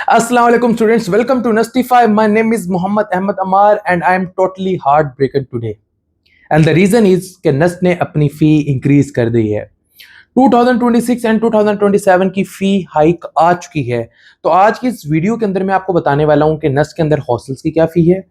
Assalamu alaikum students, welcome to Nastify. My name is Muhammad Ahmed Amar and I am totally heartbroken today. And the reason is कि Nernst ने अपनी फी increase कर दी है। 2026 and 2027 की फी hike आ चुकी है। तो आज की इस वीडियो के अंदर मैं आपको बताने वाला हूं कि नस्ट के अंदर हॉस्टल्स की क्या फी है,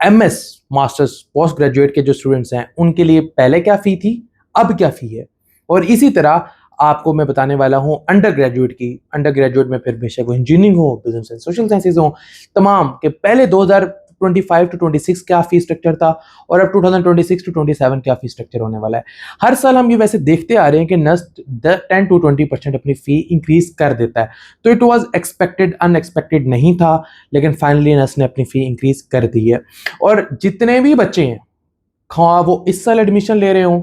एमएस मास्टर्स पोस्ट ग्रेजुएट के जो स्टूडेंट्स हैं उनके लिए पहले क्या फी थी, अब क्या फी है, और इसी तरह आपको मैं बताने वाला हूं अंडर ग्रेजुएट की। अंडर ग्रेजुएट में फिर बेशक वो इंजीनियरिंग हो, बिजनेस एंड सोशल साइंसेज हो, तमाम के पहले 2025 टू 26 क्या फी स्ट्रक्चर था और अब 2026 टू 27 क्या फी स्ट्रक्चर होने वाला है। हर साल हम ये वैसे देखते आ रहे हैं कि नस्ट 10 टू 20% अपनी फी इंक्रीज कर देता है, तो इट वाज एक्सपेक्टेड, अनएक्सपेक्टेड नहीं था, लेकिन फाइनली नस्ट ने अपनी फी इंक्रीज कर दी है। और जितने भी बच्चे हैं, हाँ वो इस साल एडमिशन ले रहे हों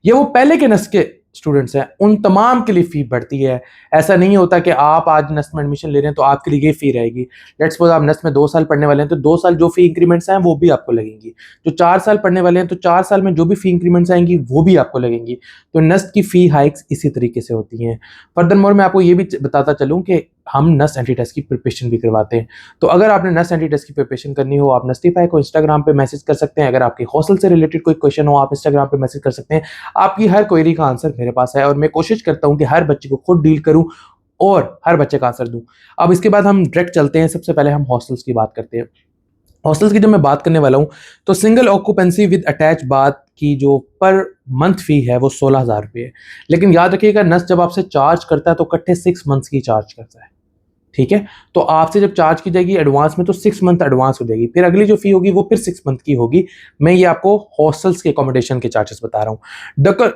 या वो पहले के नस्ट के स्टूडेंट्स हैं, उन तमाम के लिए फी बढ़ती है। ऐसा नहीं होता कि आप आज नस्ट में एडमिशन ले रहे हैं तो आपके लिए ये फी रहेगी। लेट्स सपोज आप नस्ट में 2 साल पढ़ने वाले हैं तो 2 साल जो फी इंक्रीमेंट्स हैं वो भी आपको लगेंगी। जो 4 साल पढ़ने वाले हैं तो 4 साल में जो भी फी इंक्रीमेंट्स आएंगी वो भी आपको लगेंगी। तो नस्ट की फी हाइक्स इसी तरीके से होती हैं। फर्दरमोर मैं आपको ये भी बताता चलूँ कि हम नस्ट एंटी टेस्ट की प्रिपरेशन भी करवाते हैं। तो अगर आपने नस्ट एंटी टेस्ट की प्रिपरेशन करनी हो, आप नस्टिफाई को इंस्टाग्राम पे मैसेज कर सकते हैं। अगर आपकी हॉस्टल से रिलेटेड कोई क्वेश्चन हो, आप इंस्टाग्राम पे मैसेज कर सकते हैं। आपकी हर क्वेरी का आंसर मेरे पास है और मैं कोशिश करता हूं कि हर बच्चे को खुद डील करूं और हर बच्चे का आंसर दूं। अब इसके बाद हम डायरेक्ट चलते हैं। सबसे पहले हम हॉस्टल्स की बात करते हैं। हॉस्टल्स की जब मैं बात करने वाला हूं तो single occupancy with attach bath की जो पर मंथ फी है वो 16,000 रुपये है। लेकिन याद रखिएगा, नस्ट जब आपसे चार्ज करता है तो इकट्ठे 6 मंथ्स की चार्ज करता है, ठीक है। तो आपसे जब चार्ज की जाएगी एडवांस में तो 6 मंथ एडवांस हो जाएगी, फिर अगली जो फी होगी वो फिर 6 मंथ की होगी। मैं ये आपको हॉस्टल्स के अकोमोडेशन के चार्जेस बता रहा हूँ।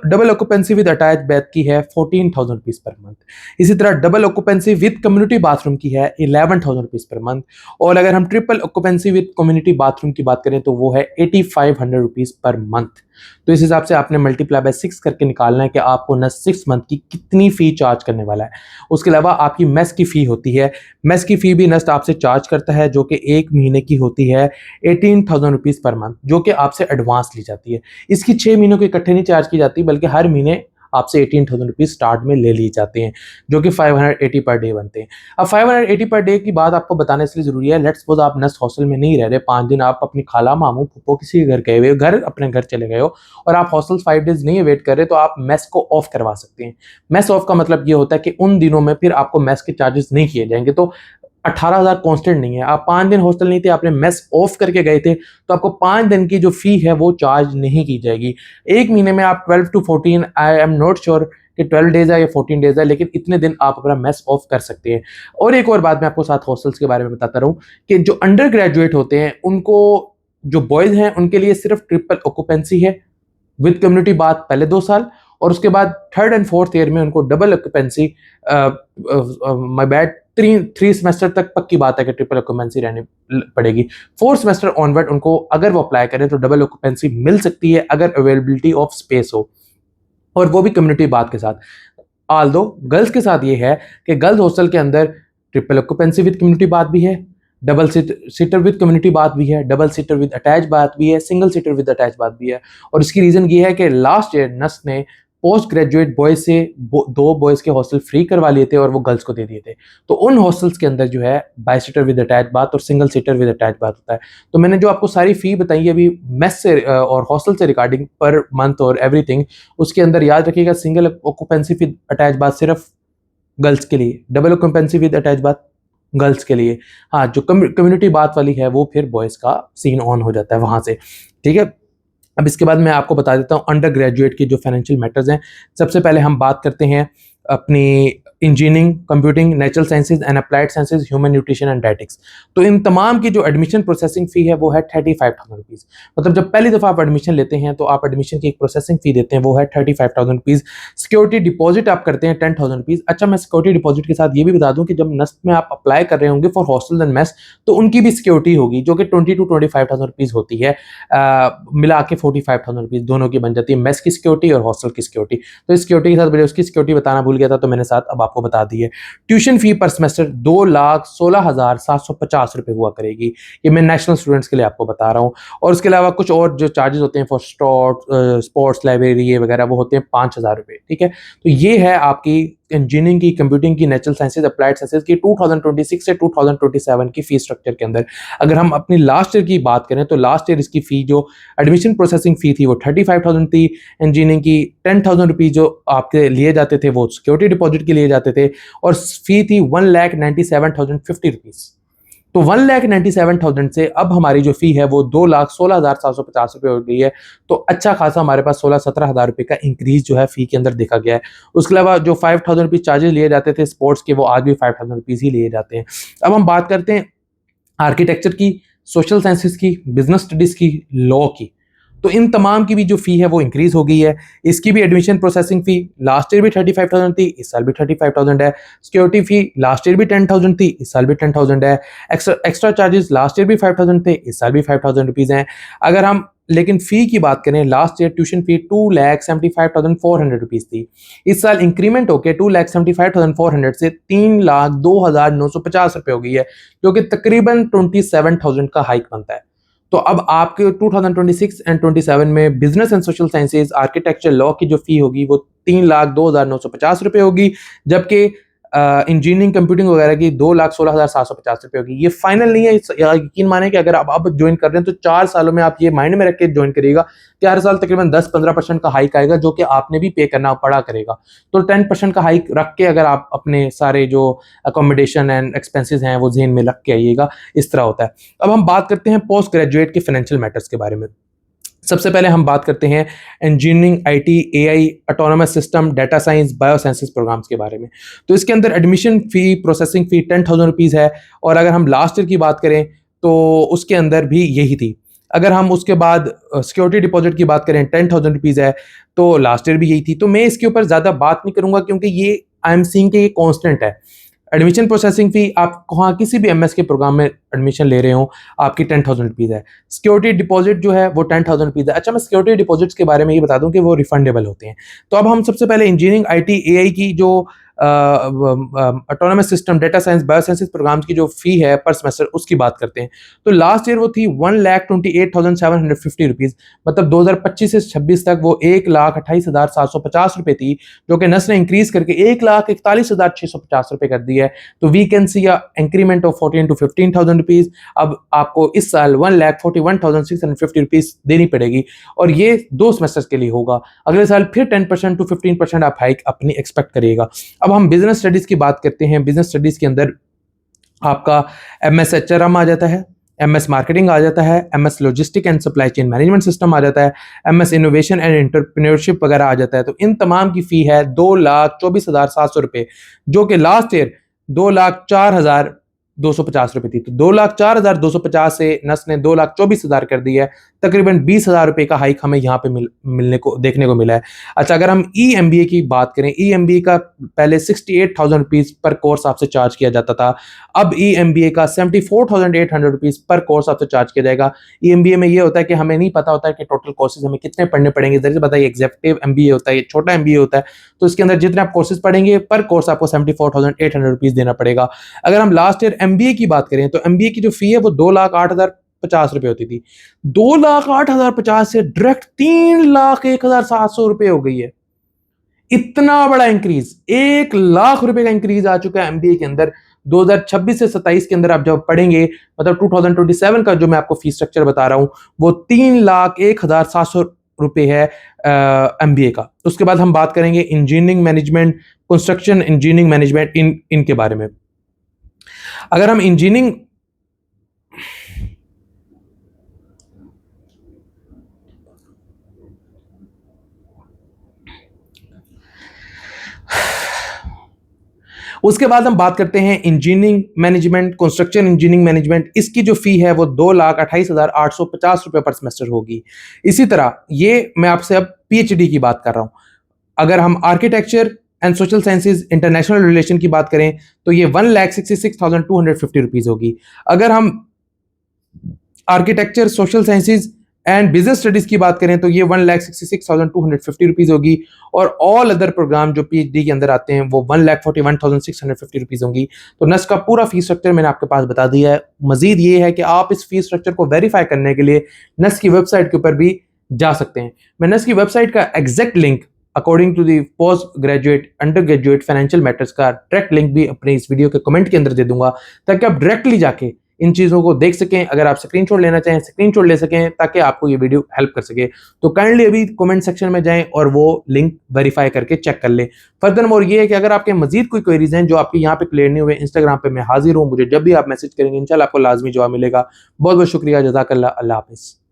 Double occupancy with attach bed की है 14,000 रुपीज पर मंथ। इसी तरह double occupancy with community bathroom की है 11,000 रुपीज पर मंथ। और अगर हम triple occupancy with community bathroom की बात करें तो वो है 8,500 रुपीज पर मंथ। तो इस हिसाब से आपने मल्टीप्लाई बाय 6 करके निकालना है कि आपको न 6 मंथ की कितनी फी चार्ज करने वाला है। उसके अलावा आपकी मेस की फी होती है। मेस की फी भी नस्ट आपसे चार्ज करता है, जो कि 1 महीने की होती है 18,000 रुपीज पर मंथ, जो कि आपसे एडवांस ली जाती है। इसकी 6 महीनों की इकट्ठे नहीं चार्ज की जाती, बल्कि हर महीने आपसे 18,000 रुपीज स्टार्ट में ले लिए जाते हैं, जो कि 580 पर डे बनते हैं। अब 580 पर डे की बात आपको बताना इसलिए जरूरी है, लेट्स सपोज आप नस्ट हॉस्टल में नहीं रह रहे, 5 दिन आप अपनी खाला मामू फूफो किसी के घर गए हुए, घर अपने घर चले गए हो और आप हॉस्टल 5 डेज नहीं वेट कर रहे, तो आप मेस को ऑफ करवा सकते हैं। मेस ऑफ का मतलब ये होता है कि उन दिनों में फिर आपको मेस के चार्जेस नहीं किए जाएंगे। तो 18,000 कांस्टेंट नहीं है। आप 5 दिन हॉस्टल नहीं थे, आपने मेस ऑफ करके गए थे, तो आपको 5 दिन की जो फी है वो चार्ज नहीं की जाएगी। 1 महीने में आप 12 to 14, I am not sure कि 12 डेज है या 14 डेज है, लेकिन इतने दिन आप अपना मेस ऑफ कर सकते हैं। और एक और बात मैं आपको साथ हॉस्टल्स के बारे में बताता रहूं कि जो अंडर ग्रेजुएट होते हैं उनको, जो बॉयज हैं उनके लिए सिर्फ ट्रिपल ऑक्यूपेंसी है विद कम्युनिटी बाथ पहले 2 साल, और उसके बाद 3rd एंड 4th ईयर में उनको double occupancy, my bad, 3 semester तक पक्की बात है कि ट्रिपल ऑक्यूपेंसी रहनी पड़ेगी। 4th सेमेस्टर ऑनवर्ड उनको अगर वो अप्लाई करें तो डबल ऑक्यूपेंसी मिल सकती है अगर अवेलेबिलिटी ऑफ स्पेस हो, और वो भी कम्युनिटी बात के साथ। आल्दो गर्ल्स के साथ ये है कि गर्ल्स हॉस्टल के अंदर ट्रिपल ऑक्यूपेंसी विद कम्युनिटी बात भी है, डबल सीटर विद कम्युनिटी बात भी है, डबल सीटर विद अटैच बात भी है, सिंगल सीटर विद अटैच बात भी है। और इसकी रीजन ये है कि लास्ट ईयर नस्ट ने पोस्ट ग्रेजुएट बॉयज से 2 बॉयज के हॉस्टल फ्री करवा लिए थे और वो गर्ल्स को दे दिए थे। तो उन हॉस्टल्स के अंदर जो है बाई सीटर विद अटैच बात और सिंगल सीटर विद अटैच बात होता है। तो मैंने जो आपको सारी फी बताई है अभी मेस से और हॉस्टल से रिगार्डिंग पर मंथ और एवरीथिंग, उसके अंदर याद रखिएगा सिंगल ऑक्यूपेंसी विद अटैच बात सिर्फ गर्ल्स के लिए, डबल ऑक्यूपेंसी विद अटैच बात गर्ल्स के लिए। हाँ, जो कम्युनिटी बात वाली है वो फिर बॉयज का सीन ऑन हो जाता है वहां से, ठीक है। अब इसके बाद मैं आपको बता देता हूँ अंडर ग्रेजुएट की जो फाइनेंशियल मैटर्स हैं। सबसे पहले हम बात करते हैं अपनी engineering, computing, natural sciences and applied sciences, human nutrition and dietetics. तो इन तमाम की जो एडमिशन प्रोसेसिंग फी है वो है 35,000 रुपीज़। मतलब जब पहली दफ़ा आप एडमिशन लेते हैं तो आप एडमिशन की एक प्रोसेसिंग फी देते हैं, वो है 35,000 रुपीज़। सिक्योरिटी डिपॉजिट आप करते हैं 10,000 रुपीज़। अच्छा, मैं सिक्योरिटी डिपॉजिट के साथ ये भी बता दूं कि जब नस्ट में आप अप्लाई कर रहे होंगे फॉर हॉस्टल एंड मेस तो उनकी भी सिक्योरिटी होगी, जो कि 20 टू 25,000 रुपीज़ होती है। मिला के 45,000 रुपीज़ दोनों की बन जाती है, मेस की सिक्योरिटी और हॉस्टल की सिक्योरिटी। तो इस सिक्योरिटी के साथ उसकी सिक्योरिटी बताना भूल गया था, तो मैंने साथ अब आपको बता दी है। ट्यूशन फी पर सेमेस्टर 2,16,750 रुपए हुआ करेगी। ये मैं नेशनल स्टूडेंट्स के लिए आपको बता रहा हूँ। और उसके अलावा कुछ और जो चार्जेस होते हैं फॉर स्पोर्ट्स लाइब्रेरी ये वगैरह वो होते हैं 5,000 रुपये, ठीक है। तो ये है आपकी इंजीनियरिंग की, कंप्यूटिंग की, नेचुरल साइंसेज, अप्लाइड साइंसेज की 2026 से 2027 की फीस स्ट्रक्चर के अंदर अगर हम अपनी लास्ट ईयर की बात करें तो लास्ट ईयर इसकी फ़ी जो एडमिशन प्रोसेसिंग फ़ी थी वो 35,000 थी। इंजीनियरिंग की 10,000 रुपीज़ जो आपके लिए जाते थे वो सिक्योरिटी डिपॉजिट के लिए जाते थे, और फ़ी थी 1,97,050 रुपीज़। तो 1,97,000 से अब हमारी जो फ़ी है वो 2,16,750 रुपये हो गई है। तो अच्छा खासा हमारे पास 16-17 हज़ार रुपये का इंक्रीज़ जो है फ़ी के अंदर देखा गया है। उसके अलावा जो 5,000 रुपीज़ चार्जेस लिए जाते थे स्पोर्ट्स के, वो आज भी 5,000 रुपीज़ ही लिए जाते हैं। अब हम बात करते हैं आर्किटेक्चर की, सोशल साइंसेज़ की, बिज़नेस स्टडीज़ की, लॉ की। तो इन तमाम की भी जो फ़ी है वो इंक्रीज़ हो गई है। इसकी भी admission processing fee last year भी 35,000 थी, इस साल भी 35,000 है। सिक्योरिटी फ़ी लास्ट ईयर भी 10,000 थी, इस साल भी 10,000 है। एक्स्ट्रा चार्जेस लास्ट ईयर भी 5,000 थे, इस साल भी 5,000 रुपीज़ हैं। अगर हम लेकिन फ़ी की बात करें, last year tuition fee 2,75,400 rupees थी। इस साल इंक्रीमेंट होकर 2,75,400 से 3,02,950 रुपये हो गई है, जो कि तकरीबन 27,000 का हाइक बनता है। तो अब आपके 2026 एंड 27 में business and social sciences, architecture, law की जो फी होगी वो 3,02,950 रुपये होगी, जबकि इंजीनियरिंग, कंप्यूटिंग वगैरह की 2,16,750 रुपये होगी। ये फाइनल नहीं है, यकीन माने कि अगर आप अब ज्वाइन कर रहे हैं तो 4 सालों में आप ये माइंड में रख के ज्वाइन करिएगा कि हर साल तकरीबन 10-15% का हाइक आएगा, जो कि आपने भी पे करना पड़ा करेगा। तो 10% का हाइक रख के अगर आप अपने सारे जो अकोमोडेशन एंड एक्सपेंसेस हैं वो ज़हन में रख के आइएगा, इस तरह होता है। अब हम बात करते हैं पोस्ट ग्रेजुएट के फाइनेंशियल मैटर्स के बारे में। सबसे पहले हम बात करते हैं engineering, IT, AI, autonomous system, data science, bio sciences programs के बारे में। तो इसके अंदर admission fee, processing fee 10,000 rupees है, और अगर हम लास्ट ईयर की बात करें तो उसके अंदर भी यही थी। अगर हम उसके बाद सिक्योरिटी डिपॉजिट की बात करें 10,000 रुपीज़ है, तो लास्ट ईयर भी यही थी। तो मैं इसके ऊपर ज़्यादा बात नहीं करूँगा क्योंकि ये आई एम सीइंग कि ये कांस्टेंट है। एडमिशन प्रोसेसिंग फ़ी आप वहाँ किसी भी एमएस के प्रोग्राम में एडमिशन ले रहे हो, आपकी 10,000 रुपीज़ है। सिक्योरिटी डिपॉजिट जो है वो 10,000 रुपीज़ है। अच्छा, मैं सिक्योरिटी डिपॉजिट्स के बारे में ये बता दूँ कि वो रिफंडेबल होते हैं। तो अब हम सबसे पहले इंजीनियरिंग, आईटी, एआई की जो autonomous system, data science, bio sciences programs की जो फ़ी है पर सेमेस्टर, उसकी बात करते हैं। तो लास्ट ईयर वो थी 1,28,750 रुपीज़, मतलब 2025 से 26 तक वो 1,28,750 रुपये थी, जो कि नस्ल ने इंक्रीज़ करके 1,41,650 रुपये कर दी है। तो we can see a increment of 14 to 15,000 rupees. अब आपको इस साल 1,41,650 रुपीज़ देनी पड़ेगी, और ये 2 सेमेस्टर्स के लिए होगा। अगले साल फिर 10% to 15% आप हाइक अपनी एक्सपेक्ट करिएगा। अब हम बिजनेस स्टडीज़ की बात करते हैं। बिजनेस स्टडीज़ के अंदर आपका एमएस एचआरएम आ जाता है, एमएस मार्केटिंग आ जाता है, MS logistic and supply chain management system आ जाता है, एमएस इनोवेशन एंड एंटरप्रेन्योरशिप वगैरह आ जाता है। तो इन तमाम की फ़ी है 2,24,700 रुपये, जो कि लास्ट ईयर 2,04,250 रुपये थी। तो 2,04,250 से नस ने 2,24,000 कर दी है। तकरीबन 20,000 रुपये का हाइक हमें यहाँ पे मिलने को देखने को मिला है। अच्छा, अगर हम ई एमबीए की बात करें, ई एमबीए का पहले 68,000 रुपीज़ पर कोर्स आपसे चार्ज किया जाता था। अब ई एमबीए का 74,800 रुपीज़ पर कोर्स आपसे चार्ज किया जाएगा। ई एमबीए में ये होता है कि हमें नहीं पता होता है कि टोटल कोर्सेज हमें कितने पढ़ने पड़ेंगे। जैसे पता है एग्जीक्यूटिव एमबीए होता है, ये छोटा एमबीए होता है, तो इसके अंदर जितने आप कोर्सेज पढ़ेंगे पर कोर्स आपको 74,800 रुपीज़ देना पड़ेगा। अगर हम लास्ट ईयर एमबीए की बात करें तो एमबीए की जो फ़ी है वो 2,08,050 रुपये होती थी। 2,08,050 से डायरेक्ट 3,01,700 रुपये हो गई है। इतना बड़ा इंक्रीज, 1,00,000 रुपए का इंक्रीज आ चुका है एमबीए के अंदर। 2026 से 27 के अंदर आप जब पढ़ेंगे, मतलब 2027 का जो मैं आपको फीस स्ट्रक्चर बता रहा हूं, वो 3,01,700 रुपए है एमबीए का। उसके बाद हम बात करेंगे engineering management, construction engineering management, इनके बारे में। अगर हम इंजीनियरिंग उसके बाद हम बात करते हैं engineering management, construction engineering management. इसकी जो फी है वो 2,28,850 रुपये पर सेमेस्टर होगी। इसी तरह ये मैं आपसे अब पीएचडी की बात कर रहा हूं। अगर हम architecture and social sciences international relation की बात करें तो ये 1,66,250 रुपीज़ होगी। अगर हम architecture, social sciences and business studies की बात करें तो ये 1,66,250 रुपीज़ होगी, और ऑल अदर प्रोग्राम जो पीएचडी के अंदर आते हैं वो 1,41,650 रुपीज़ होंगी। तो नस का पूरा फीस स्ट्रक्चर मैंने आपके पास बता दिया है। मजीद ये है कि आप इस फीस स्ट्रक्चर को वेरीफाई करने के लिए नस की वेबसाइट के ऊपर भी जा सकते हैं। मैं नस की वेबसाइट का exact link according to the post graduate under graduate financial matters का डायरेक्ट लिंक भी अपने इस वीडियो के कमेंट के अंदर दे दूंगा, ताकि आप डायरेक्टली जाके इन चीज़ों को देख सकें। अगर आप स्क्रीनशॉट लेना चाहें स्क्रीनशॉट ले सकें, ताकि आपको ये वीडियो हेल्प कर सके। तो काइंडली अभी कमेंट सेक्शन में जाएं और वो लिंक वेरीफाई करके चेक कर लें। फर्दर मोर ये है कि अगर आपके मजीद कोई क्वेरीज हैं जो आपके यहाँ पे क्लियर नहीं हुए, इंस्टाग्राम पे मैं हाजिर हूँ, मुझे जब भी आप मैसेज करेंगे इंशाल्लाह आपको लाजमी जवाब मिलेगा। बहुत बहुत शुक्रिया, जज़ाकल्लाह, अल्लाह हाफिज़।